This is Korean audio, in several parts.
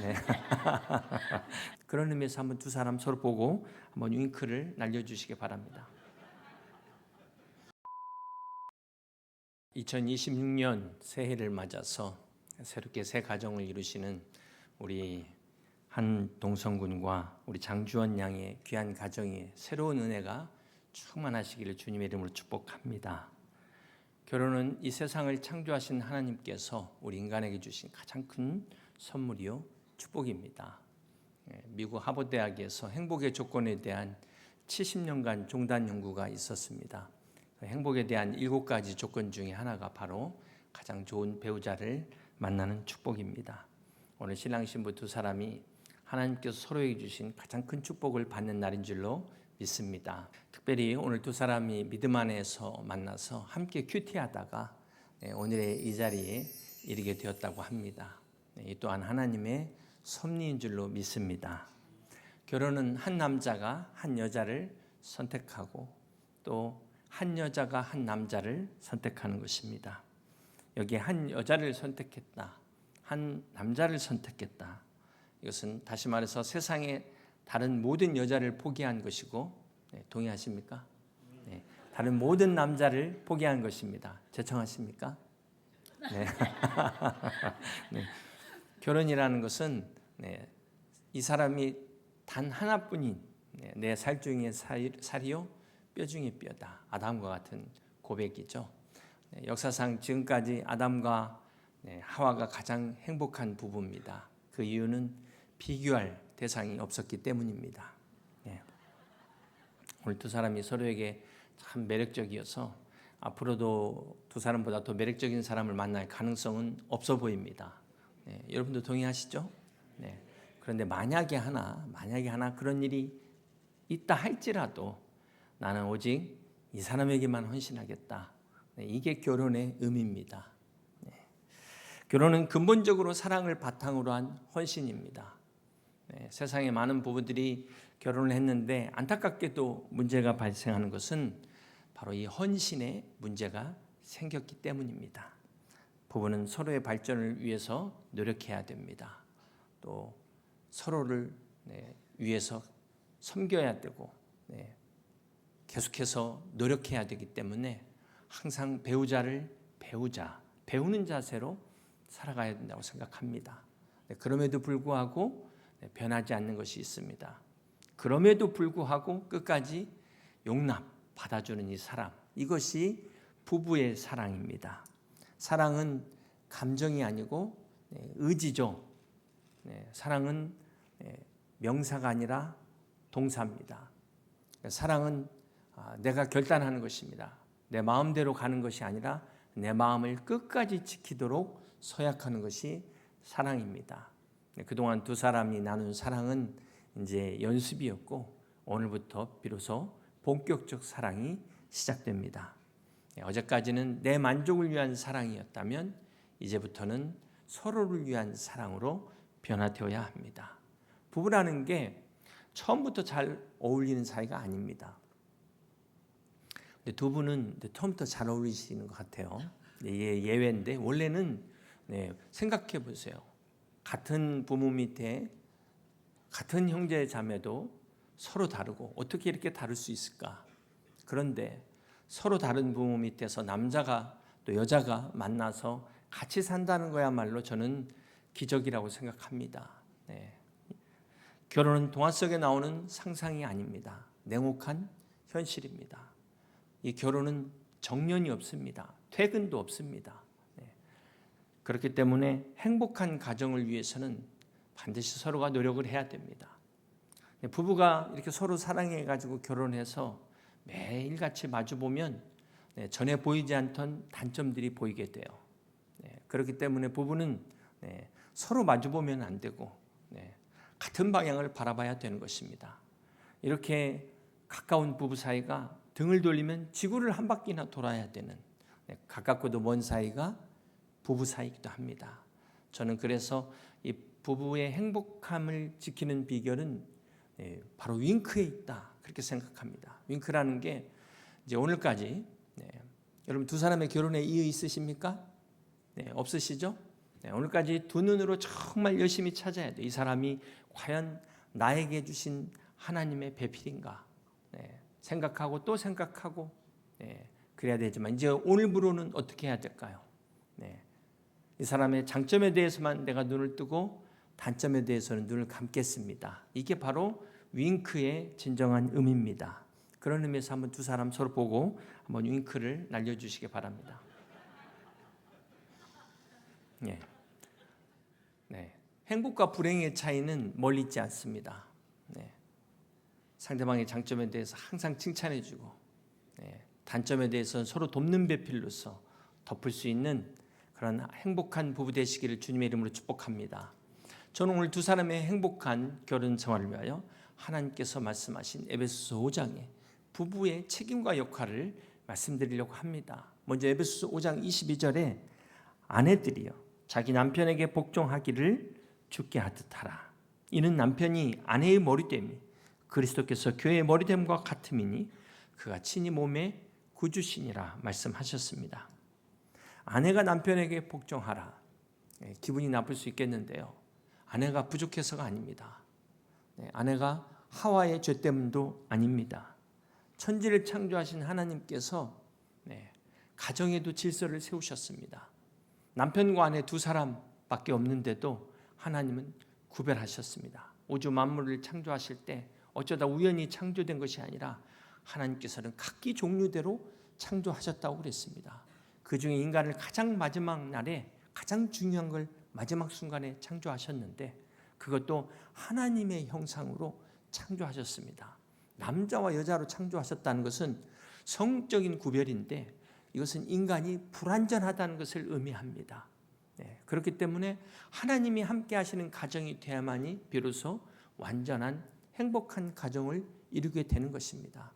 네. 그런 의미에서 한번 두 사람 서로 보고 한번 윙크를 날려주시기 바랍니다. 2026년 새해를 맞아서 새롭게 새 가정을 이루시는 우리 한동성군과 우리 장주원 양의 귀한 가정의 새로운 은혜가 충만하시기를 주님의 이름으로 축복합니다. 결혼은 이 세상을 창조하신 하나님께서 우리 인간에게 주신 가장 큰 선물이요 축복입니다. 미국 하버드대학에서 행복의 조건에 대한 70년간 종단 연구가 있었습니다. 행복에 대한 7가지 조건 중에 하나가 바로 가장 좋은 배우자를 만나는 축복입니다. 오늘 신랑 신부 두 사람이 하나님께서 서로에게 주신 가장 큰 축복을 받는 날인 줄로 믿습니다. 특별히 오늘 두 사람이 믿음 안에서 만나서 함께 큐티하다가 오늘의 이 자리에 이르게 되었다고 합니다. 이 또한 하나님의 섭리인 줄로 믿습니다. 결혼은 한 남자가 한 여자를 선택하고 또 한 여자가 한 남자를 선택하는 것입니다. 여기에 한 여자를 선택했다, 한 남자를 선택했다. 이것은 다시 말해서 세상의 다른 모든 여자를 포기한 것이고, 동의하십니까? 다른 모든 남자를 포기한 것입니다. 제청하십니까? 네. 네. 결혼이라는 것은 이 사람이 단 하나뿐인 내 살 중에 살이요 뼈 중에 뼈다. 아담과 같은 고백이죠. 역사상 지금까지 아담과 하와가 가장 행복한 부부입니다. 그 이유는 비교할 대상이 없었기 때문입니다. 오늘 두 사람이 서로에게 참 매력적이어서 앞으로도 두 사람보다 더 매력적인 사람을 만날 가능성은 없어 보입니다. 여러분도 동의하시죠? 그런데 만약에 하나 그런 일이 있다 할지라도 나는 오직 이 사람에게만 헌신하겠다. 이게 결혼의 의미입니다. 결혼은 근본적으로 사랑을 바탕으로 한 헌신입니다. 세상에 많은 부부들이 결혼을 했는데 안타깝게도 문제가 발생하는 것은 바로 이 헌신에 문제가 생겼기 때문입니다. 부부는 서로의 발전을 위해서 노력해야 됩니다. 또 서로를 위해서 섬겨야 되고 계속해서 노력해야 되기 때문에 항상 배우자를 배우는 자세로 살아가야 된다고 생각합니다. 그럼에도 불구하고 변하지 않는 것이 있습니다. 그럼에도 불구하고 끝까지 받아주는 이 사랑, 이것이 부부의 사랑입니다. 사랑은 감정이 아니고 의지죠. 사랑은 명사가 아니라 동사입니다. 사랑은 내가 결단하는 것입니다. 내 마음대로 가는 것이 아니라 내 마음을 끝까지 지키도록 서약하는 것이 사랑입니다. 그동안 두 사람이 나눈 사랑은 이제 연습이었고 오늘부터 비로소 본격적 사랑이 시작됩니다. 어제까지는 내 만족을 위한 사랑이었다면 이제부터는 서로를 위한 사랑으로 변화되어야 합니다. 부부라는 게 처음부터 잘 어울리는 사이가 아닙니다. 근데 두 분은 처음부터 잘 어울리시는 것 같아요. 예외인데 원래는 생각해 보세요. 같은 부모 밑에 같은 형제 자매도 서로 다르고 어떻게 이렇게 다를 수 있을까? 그런데 서로 다른 부모 밑에서 남자가 또 여자가 만나서 같이 산다는 거야말로 저는 기적이라고 생각합니다. 결혼은 동화 속에 나오는 상상이 아닙니다. 냉혹한 현실입니다. 이 결혼은 정년이 없습니다. 퇴근도 없습니다. 그렇기 때문에 행복한 가정을 위해서는 반드시 서로가 노력을 해야 됩니다. 부부가 이렇게 서로 사랑해가지고 결혼해서 매일같이 마주보면 전에 보이지 않던 단점들이 보이게 돼요. 그렇기 때문에 부부는 서로 마주보면 안 되고 같은 방향을 바라봐야 되는 것입니다. 이렇게 가까운 부부 사이가 등을 돌리면 지구를 한 바퀴나 돌아야 되는 가깝고도 먼 사이가 부부 사이이기도 합니다. 저는 그래서 이 부부의 행복함을 지키는 비결은 바로 윙크에 있다 그렇게 생각합니다. 윙크라는 게 이제 오늘까지 여러분 두 사람의 결혼에 이유 있으십니까? 없으시죠? 오늘까지 두 눈으로 정말 열심히 찾아야 돼. 이 사람이 과연 나에게 주신 하나님의 배필인가? 생각하고 또 생각하고 그래야 되지만 이제 오늘부로는 어떻게 해야 될까요? 이 사람의 장점에 대해서만 내가 눈을 뜨고 단점에 대해서는 눈을 감겠습니다. 이게 바로 윙크의 진정한 의미입니다. 그런 의미에서 한번 두 사람 서로 보고 한번 윙크를 날려주시기 바랍니다. 행복과 불행의 차이는 멀리 있지 않습니다. 상대방의 장점에 대해서 항상 칭찬해주고 단점에 대해서는 서로 돕는 배필로서 덮을 수 있는 그런 행복한 부부 되시기를 주님의 이름으로 축복합니다. 저는 오늘 두 사람의 행복한 결혼 생활을 위하여 하나님께서 말씀하신 에베소서 5장의 부부의 책임과 역할을 말씀드리려고 합니다. 먼저 에베소서 5장 22절에 아내들이여 자기 남편에게 복종하기를 주께 하듯 하라. 이는 남편이 아내의 머리됨이 그리스도께서 교회의 머리됨과 같음이니 그가 친히 몸의 구주시니라 말씀하셨습니다. 아내가 남편에게 복종하라. 기분이 나쁠 수 있겠는데요. 아내가 부족해서가 아닙니다. 아내가 하와의 죄 때문도 아닙니다. 천지를 창조하신 하나님께서 가정에도 질서를 세우셨습니다. 남편과 아내 두 사람밖에 없는데도 하나님은 구별하셨습니다. 우주 만물을 창조하실 때 어쩌다 우연히 창조된 것이 아니라 하나님께서는 각기 종류대로 창조하셨다고 그랬습니다. 그 중에 인간을 가장 마지막 날에 가장 중요한 걸 마지막 순간에 창조하셨는데 그것도 하나님의 형상으로 창조하셨습니다. 남자와 여자로 창조하셨다는 것은 성적인 구별인데 이것은 인간이 불완전하다는 것을 의미합니다. 그렇기 때문에 하나님이 함께 하시는 가정이 돼야만이 비로소 완전한 행복한 가정을 이루게 되는 것입니다.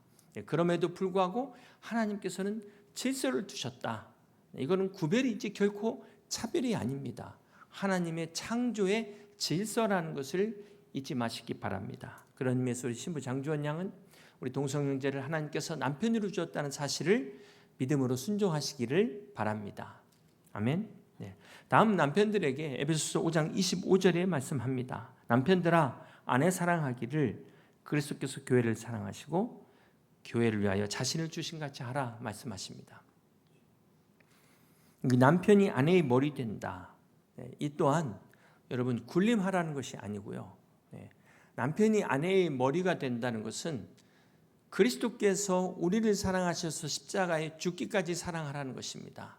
그럼에도 불구하고 하나님께서는 질서를 두셨다. 이거는 구별이지 결코 차별이 아닙니다. 하나님의 창조의 질서라는 것을 잊지 마시기 바랍니다. 그런 의미에서 우리 신부 장주원 양은 우리 동성 형제를 하나님께서 남편으로 주었다는 사실을 믿음으로 순종하시기를 바랍니다. 아멘. 다음 남편들에게 에베소서 5장 25절에 말씀합니다. 남편들아 아내 사랑하기를 그리스도께서 교회를 사랑하시고 교회를 위하여 자신을 주신 같이 하라 말씀하십니다. 남편이 아내의 머리 된다. 이 또한 여러분 군림하라는 것이 아니고요. 남편이 아내의 머리가 된다는 것은 그리스도께서 우리를 사랑하셔서 십자가에 죽기까지 사랑하라는 것입니다.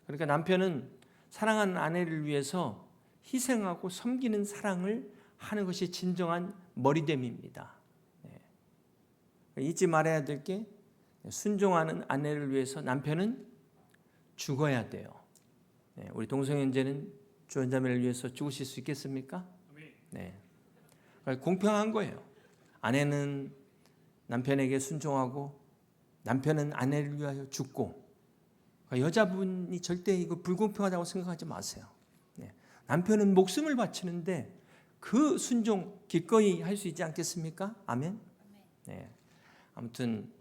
그러니까 남편은 사랑하는 아내를 위해서 희생하고 섬기는 사랑을 하는 것이 진정한 머리됨입니다. 잊지 말아야 될 게 순종하는 아내를 위해서 남편은 죽어야 돼요. 우리 동성연제는 주원자매를 위해서 죽으실 수 있겠습니까? 공평한 거예요. 아내는 남편에게 순종하고 남편은 아내를 위하여 죽고 여자분이 절대 이거 불공평하다고 생각하지 마세요. 남편은 목숨을 바치는데 그 순종 기꺼이 할 수 있지 않겠습니까? 아멘. 아무튼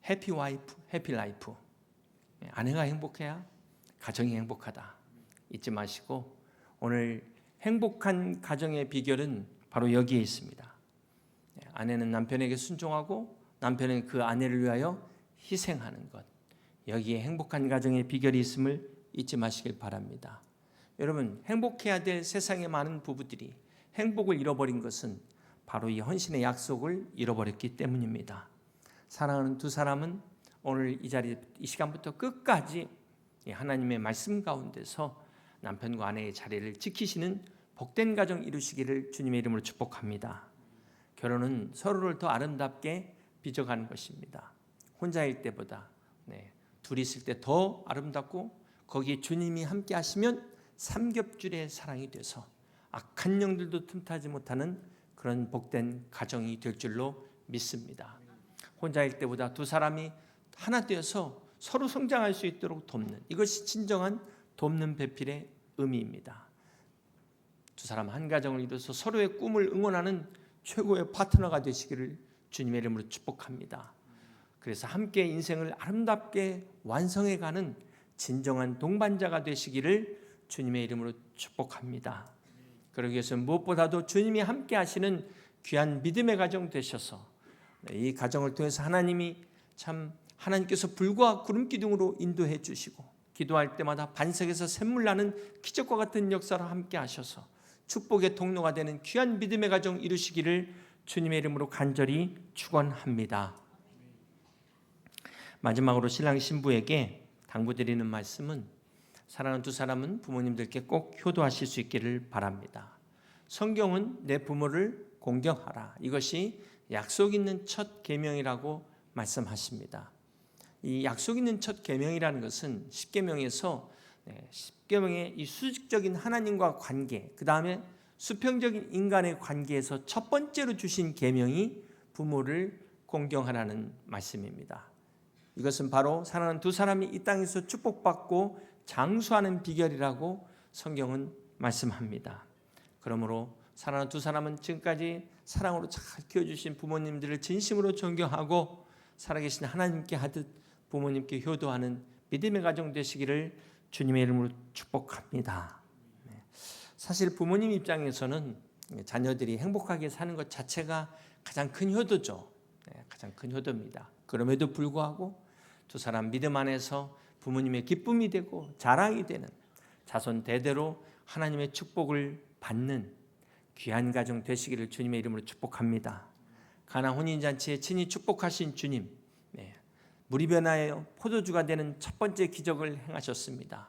해피 와이프, 해피 라이프. 아내가 행복해야 가정이 행복하다. 잊지 마시고 오늘 행복한 가정의 비결은 바로 여기에 있습니다. 아내는 남편에게 순종하고 남편은 그 아내를 위하여 희생하는 것. 여기에 행복한 가정의 비결이 있음을 잊지 마시길 바랍니다. 여러분 행복해야 될 세상의 많은 부부들이 행복을 잃어버린 것은 바로 이 헌신의 약속을 잃어버렸기 때문입니다. 사랑하는 두 사람은 오늘 이 자리 이 시간부터 끝까지 하나님의 말씀 가운데서 남편과 아내의 자리를 지키시는 복된 가정 이루시기를 주님의 이름으로 축복합니다. 결혼은 서로를 더 아름답게 빚어가는 것입니다. 혼자일 때보다 둘이 있을 때 더 아름답고 거기에 주님이 함께 하시면 삼겹줄의 사랑이 돼서 악한 영들도 틈타지 못하는 그런 복된 가정이 될 줄로 믿습니다. 혼자일 때보다 두 사람이 하나 되어서 서로 성장할 수 있도록 돕는 이것이 진정한 돕는 배필의 의미입니다. 두 사람 한 가정을 이루어서 서로의 꿈을 응원하는 최고의 파트너가 되시기를 주님의 이름으로 축복합니다. 그래서 함께 인생을 아름답게 완성해가는 진정한 동반자가 되시기를 주님의 이름으로 축복합니다. 그러기 위해서 무엇보다도 주님이 함께 하시는 귀한 믿음의 가정 되셔서 이 가정을 통해서 하나님께서 불과 구름 기둥으로 인도해 주시고 기도할 때마다 반석에서 샘물 나는 기적과 같은 역사로 함께 하셔서 축복의 통로가 되는 귀한 믿음의 가정 이루시기를 주님의 이름으로 간절히 축원합니다. 마지막으로 신랑 신부에게 당부드리는 말씀은 사랑하는 두 사람은 부모님들께 꼭 효도하실 수 있기를 바랍니다. 성경은 내 부모를 공경하라. 이것이 약속 있는 첫 계명이라고 말씀하십니다. 이 약속 있는 첫 계명이라는 것은 십계명에서 십계명의 이 수직적인 하나님과 관계, 그 다음에 수평적인 인간의 관계에서 첫 번째로 주신 계명이 부모를 공경하라는 말씀입니다. 이것은 바로 사랑하는 두 사람이 이 땅에서 축복받고 장수하는 비결이라고 성경은 말씀합니다. 그러므로 사랑하는 두 사람은 지금까지 사랑으로 잘 키워주신 부모님들을 진심으로 존경하고 살아계신 하나님께 하듯 부모님께 효도하는 믿음의 가정 되시기를 주님의 이름으로 축복합니다. 사실 부모님 입장에서는 자녀들이 행복하게 사는 것 자체가 가장 큰 효도죠. 가장 큰 효도입니다. 그럼에도 불구하고 두 사람 믿음 안에서 부모님의 기쁨이 되고 자랑이 되는 자손 대대로 하나님의 축복을 받는 귀한 가정 되시기를 주님의 이름으로 축복합니다. 가나 혼인잔치에 친히 축복하신 주님, 물이 변하여 포도주가 되는 첫 번째 기적을 행하셨습니다.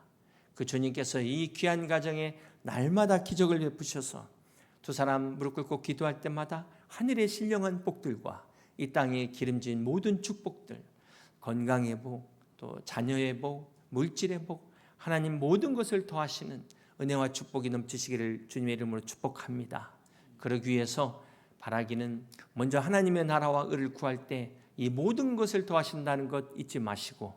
그 주님께서 이 귀한 가정에 날마다 기적을 베푸셔서 두 사람 무릎 꿇고 기도할 때마다 하늘의 신령한 복들과 이 땅에 기름진 모든 축복들, 건강의 복, 또 자녀의 복, 물질의 복, 하나님 모든 것을 더하시는 은혜와 축복이 넘치시기를 주님의 이름으로 축복합니다. 그러기 위해서 바라기는 먼저 하나님의 나라와 의를 구할 때 이 모든 것을 더하신다는 것 잊지 마시고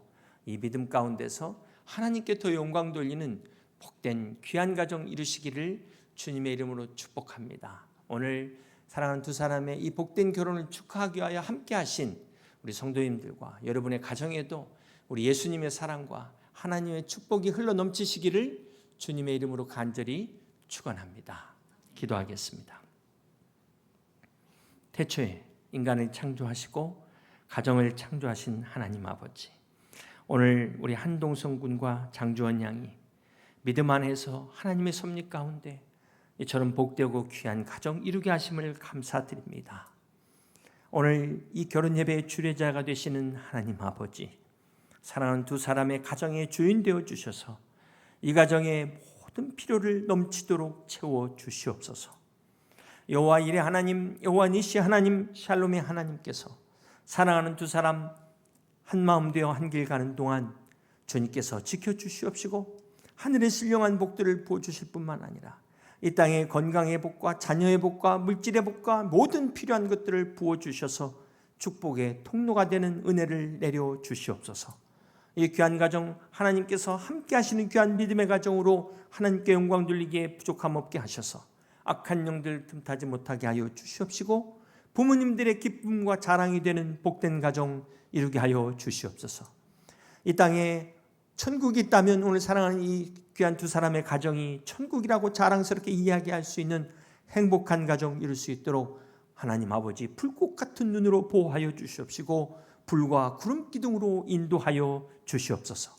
이 믿음 가운데서 하나님께 더 영광 돌리는 복된 귀한 가정 이루시기를 주님의 이름으로 축복합니다. 오늘 사랑하는 두 사람의 이 복된 결혼을 축하하기 위하여 함께 하신 우리 성도님들과 여러분의 가정에도 우리 예수님의 사랑과 하나님의 축복이 흘러 넘치시기를 주님의 이름으로 간절히 축원합니다. 기도하겠습니다. 태초에 인간을 창조하시고 가정을 창조하신 하나님 아버지, 오늘 우리 한동성 군과 장주원 양이 믿음 안에서 하나님의 섭리 가운데 이처럼 복되고 귀한 가정 이루게 하심을 감사드립니다. 오늘 이 결혼 예배의 주례자가 되시는 하나님 아버지, 사랑하는 두 사람의 가정의 주인 되어 주셔서 이 가정의 모든 필요를 넘치도록 채워 주시옵소서. 여호와 일의 하나님, 여호와 니시 하나님, 샬롬의 하나님께서 사랑하는 두 사람 한 마음 되어 한 길 가는 동안 주님께서 지켜주시옵시고 하늘의 신령한 복들을 부어주실 뿐만 아니라 이 땅의 건강의 복과 자녀의 복과 물질의 복과 모든 필요한 것들을 부어주셔서 축복의 통로가 되는 은혜를 내려주시옵소서. 이 귀한 가정 하나님께서 함께 하시는 귀한 믿음의 가정으로 하나님께 영광 돌리기에 부족함 없게 하셔서 악한 영들 틈타지 못하게 하여 주시옵시고 부모님들의 기쁨과 자랑이 되는 복된 가정 이루게 하여 주시옵소서. 이 땅에 천국이 있다면 오늘 사랑하는 이 귀한 두 사람의 가정이 천국이라고 자랑스럽게 이야기할 수 있는 행복한 가정 이룰 수 있도록 하나님 아버지 불꽃 같은 눈으로 보호하여 주시옵시고 불과 구름 기둥으로 인도하여 주시옵소서.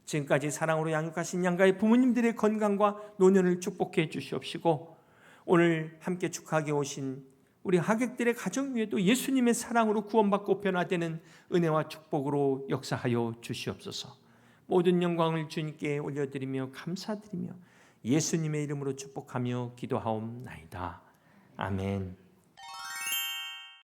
지금까지 사랑으로 양육하신 양가의 부모님들의 건강과 노년을 축복해 주시옵시고 오늘 함께 축하하게 오신 우리 하객들의 가정 위에도 예수님의 사랑으로 구원받고 변화되는 은혜와 축복으로 역사하여 주시옵소서. 모든 영광을 주님께 올려드리며 감사드리며 예수님의 이름으로 축복하며 기도하옵나이다. 아멘.